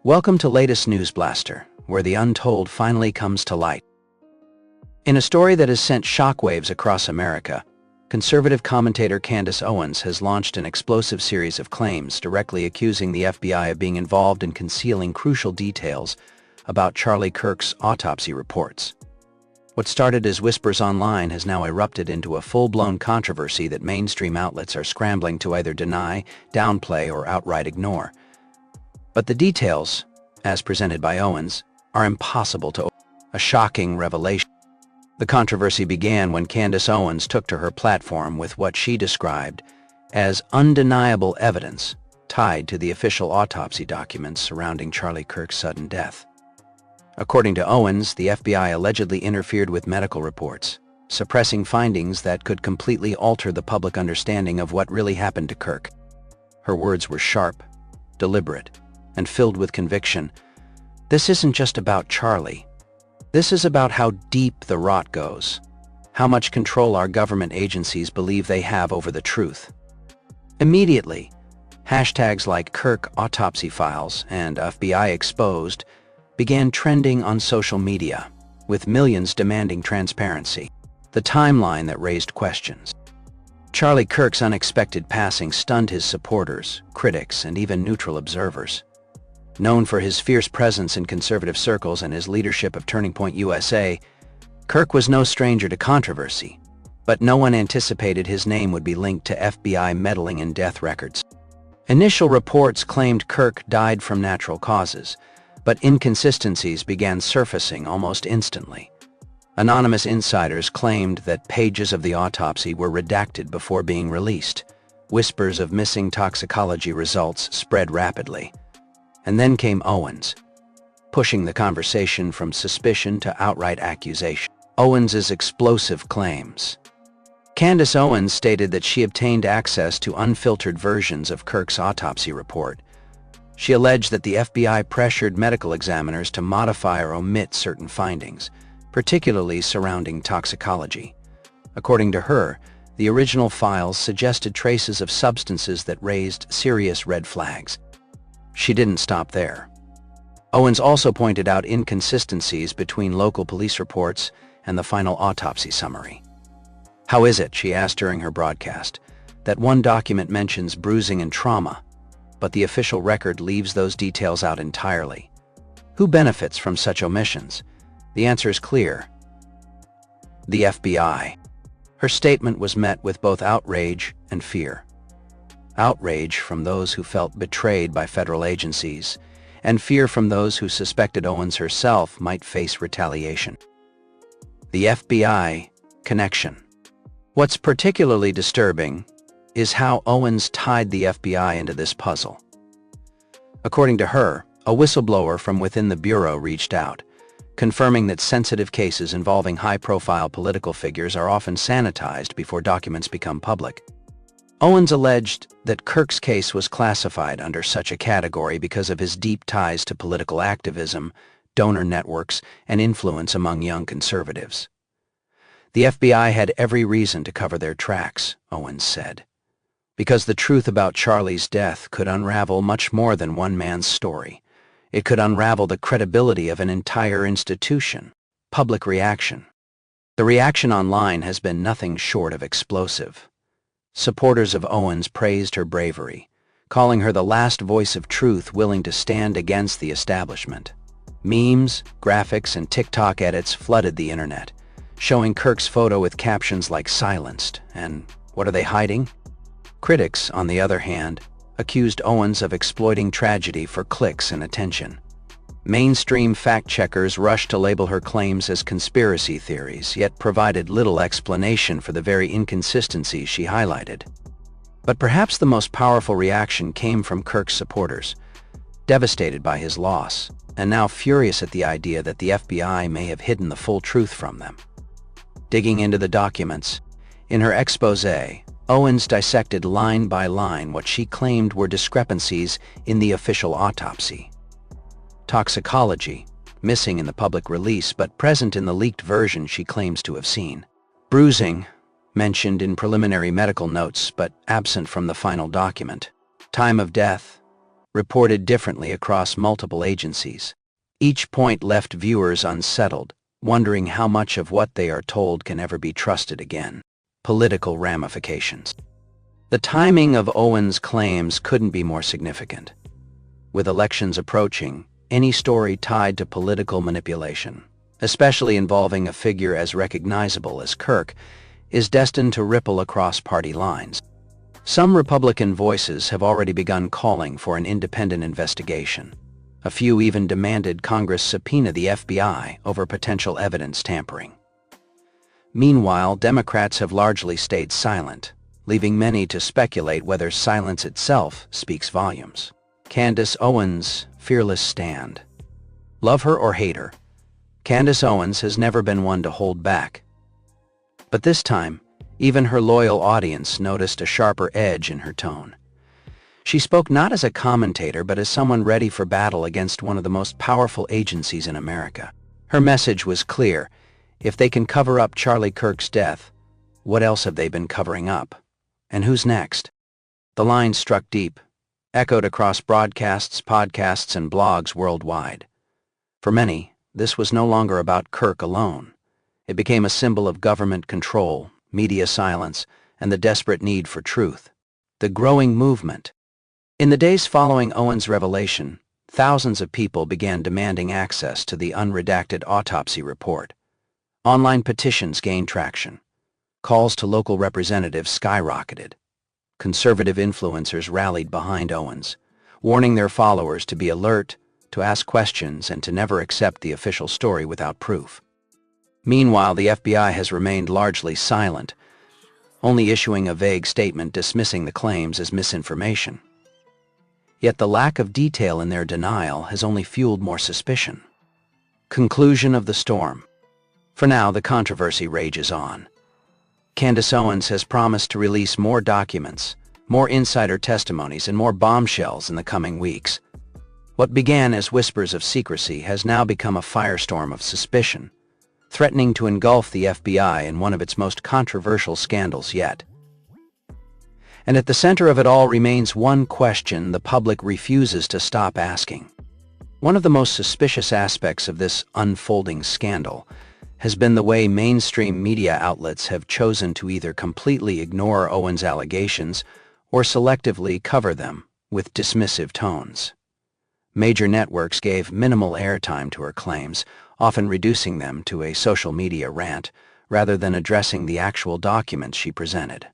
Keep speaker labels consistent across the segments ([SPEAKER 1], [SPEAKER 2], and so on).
[SPEAKER 1] Welcome to latest News Blaster, where the untold finally comes to light. In a story that has sent shockwaves across America, conservative commentator Candace Owens has launched an explosive series of claims directly accusing the FBI of being involved in concealing crucial details about Charlie Kirk's autopsy reports. What started as whispers online has now erupted into a full-blown controversy that mainstream outlets are scrambling to either deny, downplay, or outright ignore. But the details, as presented by Owens, are impossible to overlook. A shocking revelation. The controversy began when Candace Owens took to her platform with what she described as undeniable evidence tied to the official autopsy documents surrounding Charlie Kirk's sudden death. According to Owens, the FBI allegedly interfered with medical reports, suppressing findings that could completely alter the public understanding of what really happened to Kirk. Her words were sharp, deliberate, and filled with conviction. This isn't just about Charlie. This is about how deep the rot goes, how much control our government agencies believe they have over the truth. Immediately, hashtags like Kirk Autopsy Files and FBI Exposed began trending on social media, with millions demanding transparency. The timeline that raised questions. Charlie Kirk's unexpected passing stunned his supporters, critics, and even neutral observers. Known for his fierce presence in conservative circles and his leadership of Turning Point USA, Kirk was no stranger to controversy, but no one anticipated his name would be linked to FBI meddling in death records. Initial reports claimed Kirk died from natural causes, but inconsistencies began surfacing almost instantly. Anonymous insiders claimed that pages of the autopsy were redacted before being released. Whispers of missing toxicology results spread rapidly. And then came Owens, pushing the conversation from suspicion to outright accusation. Owens's explosive claims. Candace Owens stated that she obtained access to unfiltered versions of Kirk's autopsy report. She alleged that the FBI pressured medical examiners to modify or omit certain findings, particularly surrounding toxicology. According to her, the original files suggested traces of substances that raised serious red flags. She didn't stop there. Owens also pointed out inconsistencies between local police reports and the final autopsy summary. "How is it," she asked during her broadcast, "that one document mentions bruising and trauma, but the official record leaves those details out entirely? Who benefits from such omissions?" The answer is clear: the FBI. Her statement was met with both outrage and fear. Outrage from those who felt betrayed by federal agencies, and fear from those who suspected Owens herself might face retaliation. The FBI connection. What's particularly disturbing is how Owens tied the FBI into this puzzle. According to her, a whistleblower from within the Bureau reached out, confirming that sensitive cases involving high-profile political figures are often sanitized before documents become public. Owens alleged that Kirk's case was classified under such a category because of his deep ties to political activism, donor networks, and influence among young conservatives. The FBI had every reason to cover their tracks, Owens said, because the truth about Charlie's death could unravel much more than one man's story. It could unravel the credibility of an entire institution. Public reaction. The reaction online has been nothing short of explosive. Supporters of Owens praised her bravery, calling her the last voice of truth willing to stand against the establishment. Memes, graphics, and TikTok edits flooded the internet, showing Kirk's photo with captions like "silenced" and "what are they hiding?" Critics, on the other hand, accused Owens of exploiting tragedy for clicks and attention. Mainstream fact-checkers rushed to label her claims as conspiracy theories, yet provided little explanation for the very inconsistencies she highlighted. But perhaps the most powerful reaction came from Kirk's supporters, devastated by his loss, and now furious at the idea that the FBI may have hidden the full truth from them. Digging into the documents, in her exposé, Owens dissected line by line what she claimed were discrepancies in the official autopsy. Toxicology, missing in the public release but present in the leaked version she claims to have seen. Bruising, mentioned in preliminary medical notes but absent from the final document. Time of death, reported differently across multiple agencies. Each point left viewers unsettled, wondering how much of what they are told can ever be trusted again. Political ramifications. The timing of Owens' claims couldn't be more significant. With elections approaching, any story tied to political manipulation, especially involving a figure as recognizable as Kirk, is destined to ripple across party lines. Some Republican voices have already begun calling for an independent investigation. A few even demanded Congress subpoena the FBI over potential evidence tampering. Meanwhile, Democrats have largely stayed silent, leaving many to speculate whether silence itself speaks volumes. Candace Owens' fearless stand. Love her or hate her, Candace Owens has never been one to hold back. But this time, even her loyal audience noticed a sharper edge in her tone. She spoke not as a commentator but as someone ready for battle against one of the most powerful agencies in America. Her message was clear: if they can cover up Charlie Kirk's death, what else have they been covering up? And who's next? The line struck deep, echoed across broadcasts, podcasts, and blogs worldwide. For many, this was no longer about Kirk alone. It became a symbol of government control, media silence, and the desperate need for truth. The growing movement. In the days following Owens' revelation, thousands of people began demanding access to the unredacted autopsy report. Online petitions gained traction. Calls to local representatives skyrocketed. Conservative influencers rallied behind Owens, warning their followers to be alert, to ask questions, and to never accept the official story without proof. Meanwhile, the FBI has remained largely silent, only issuing a vague statement dismissing the claims as misinformation. Yet the lack of detail in their denial has only fueled more suspicion. Conclusion of the storm. For now, the controversy rages on. Candace Owens has promised to release more documents, more insider testimonies, and more bombshells in the coming weeks. What began as whispers of secrecy has now become a firestorm of suspicion, threatening to engulf the FBI in one of its most controversial scandals yet. And at the center of it all remains one question the public refuses to stop asking. One of the most suspicious aspects of this unfolding scandal has been the way mainstream media outlets have chosen to either completely ignore Owens' allegations or selectively cover them with dismissive tones. Major networks gave minimal airtime to her claims, often reducing them to a social media rant rather than addressing the actual documents she presented.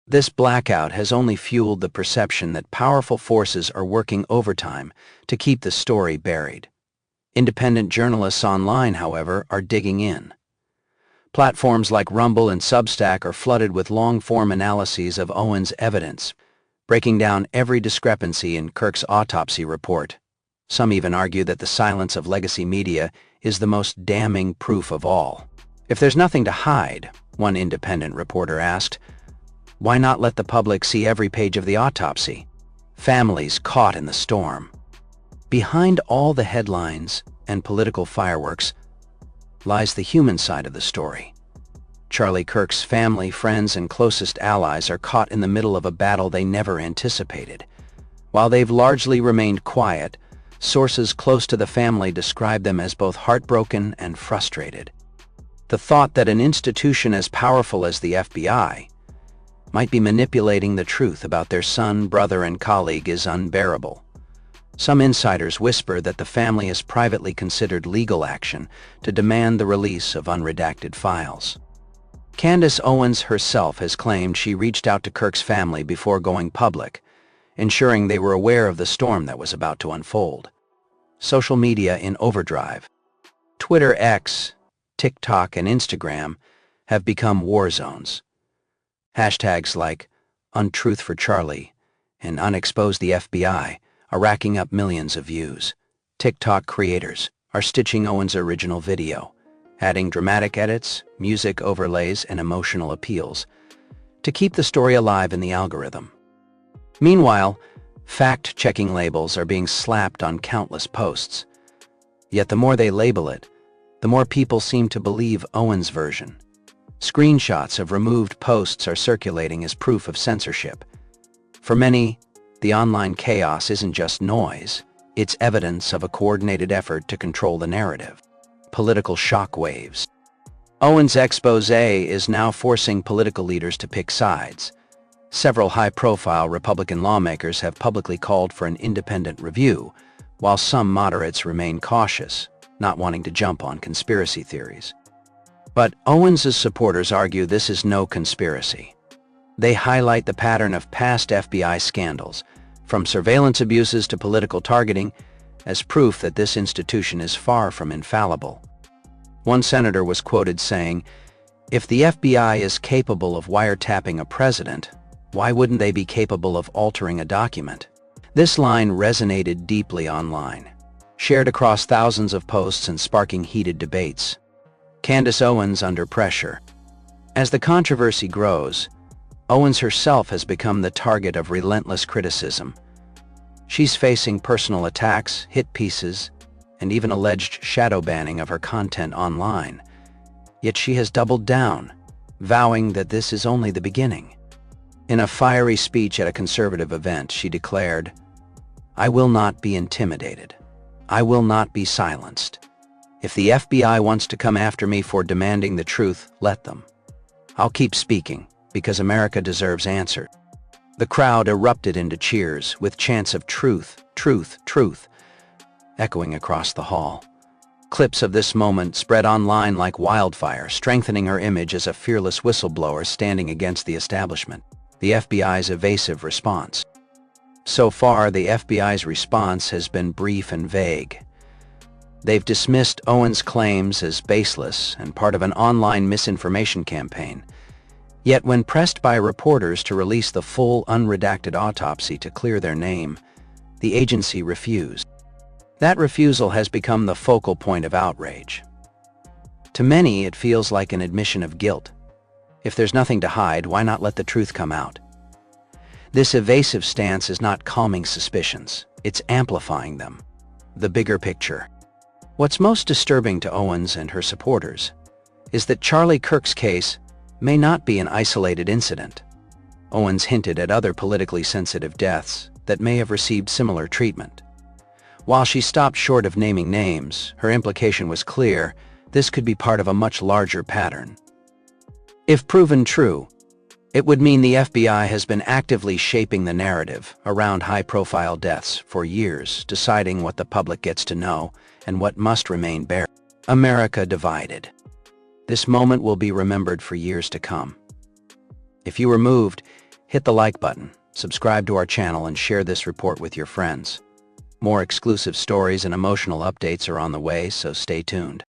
[SPEAKER 1] This blackout has only fueled the perception that powerful forces are working overtime to keep the story buried. Independent journalists online, however, are digging in. Platforms like Rumble and Substack are flooded with long-form analyses of Owens' evidence, breaking down every discrepancy in Kirk's autopsy report. Some even argue that the silence of legacy media is the most damning proof of all. If there's nothing to hide, one independent reporter asked, why not let the public see every page of the autopsy? Families caught in the storm. Behind all the headlines and political fireworks lies the human side of the story. Charlie Kirk's family, friends, and closest allies are caught in the middle of a battle they never anticipated. While they've largely remained quiet, sources close to the family describe them as both heartbroken and frustrated. The thought that an institution as powerful as the FBI might be manipulating the truth about their son, brother, and colleague is unbearable. Some insiders whisper that the family has privately considered legal action to demand the release of unredacted files. Candace Owens herself has claimed she reached out to Kirk's family before going public, ensuring they were aware of the storm that was about to unfold. Social media in overdrive. Twitter, X, TikTok, and Instagram have become war zones. Hashtags like Untruth for Charlie and Unexpose the FBI are racking up millions of views. TikTok creators are stitching Owens' original video, adding dramatic edits, music overlays, and emotional appeals to keep the story alive in the algorithm. Meanwhile, fact-checking labels are being slapped on countless posts. Yet the more they label it, the more people seem to believe Owens' version. Screenshots of removed posts are circulating as proof of censorship. For many, The online chaos isn't just noise, it's evidence of a coordinated effort to control the narrative. Political shockwaves. Owens' expose is now forcing political leaders to pick sides. Several high-profile Republican lawmakers have publicly called for an independent review, while some moderates remain cautious, not wanting to jump on conspiracy theories. But Owens' supporters argue this is no conspiracy. They highlight the pattern of past FBI scandals, from surveillance abuses to political targeting, as proof that this institution is far from infallible. One senator was quoted saying, "If the FBI is capable of wiretapping a president, why wouldn't they be capable of altering a document?" This line resonated deeply online, shared across thousands of posts and sparking heated debates. Candace Owens under pressure. As the controversy grows, Owens herself has become the target of relentless criticism. She's facing personal attacks, hit pieces, and even alleged shadow banning of her content online. Yet she has doubled down, vowing that this is only the beginning. In a fiery speech at a conservative event, she declared, "I will not be intimidated. I will not be silenced. If the FBI wants to come after me for demanding the truth, let them. I'll keep speaking, because America deserves answers." The crowd erupted into cheers, with chants of "truth, truth, truth," echoing across the hall. Clips of this moment spread online like wildfire, strengthening her image as a fearless whistleblower standing against the establishment. The FBI's evasive response. So far, the FBI's response has been brief and vague. They've dismissed Owens' claims as baseless and part of an online misinformation campaign. Yet when pressed by reporters to release the full unredacted autopsy to clear their name, the agency refused. That refusal has become the focal point of outrage. To many, it feels like an admission of guilt. If there's nothing to hide, why not let the truth come out? This evasive stance is not calming suspicions, it's amplifying them. The bigger picture. What's most disturbing to Owens and her supporters is that Charlie Kirk's case may not be an isolated incident. Owens hinted at other politically sensitive deaths that may have received similar treatment. While she stopped short of naming names, her implication was clear: this could be part of a much larger pattern. If proven true, it would mean the FBI has been actively shaping the narrative around high-profile deaths for years, deciding what the public gets to know and what must remain buried. America divided. This moment will be remembered for years to come. If you were moved, hit the like button, subscribe to our channel, and share this report with your friends. More exclusive stories and emotional updates are on the way, so stay tuned.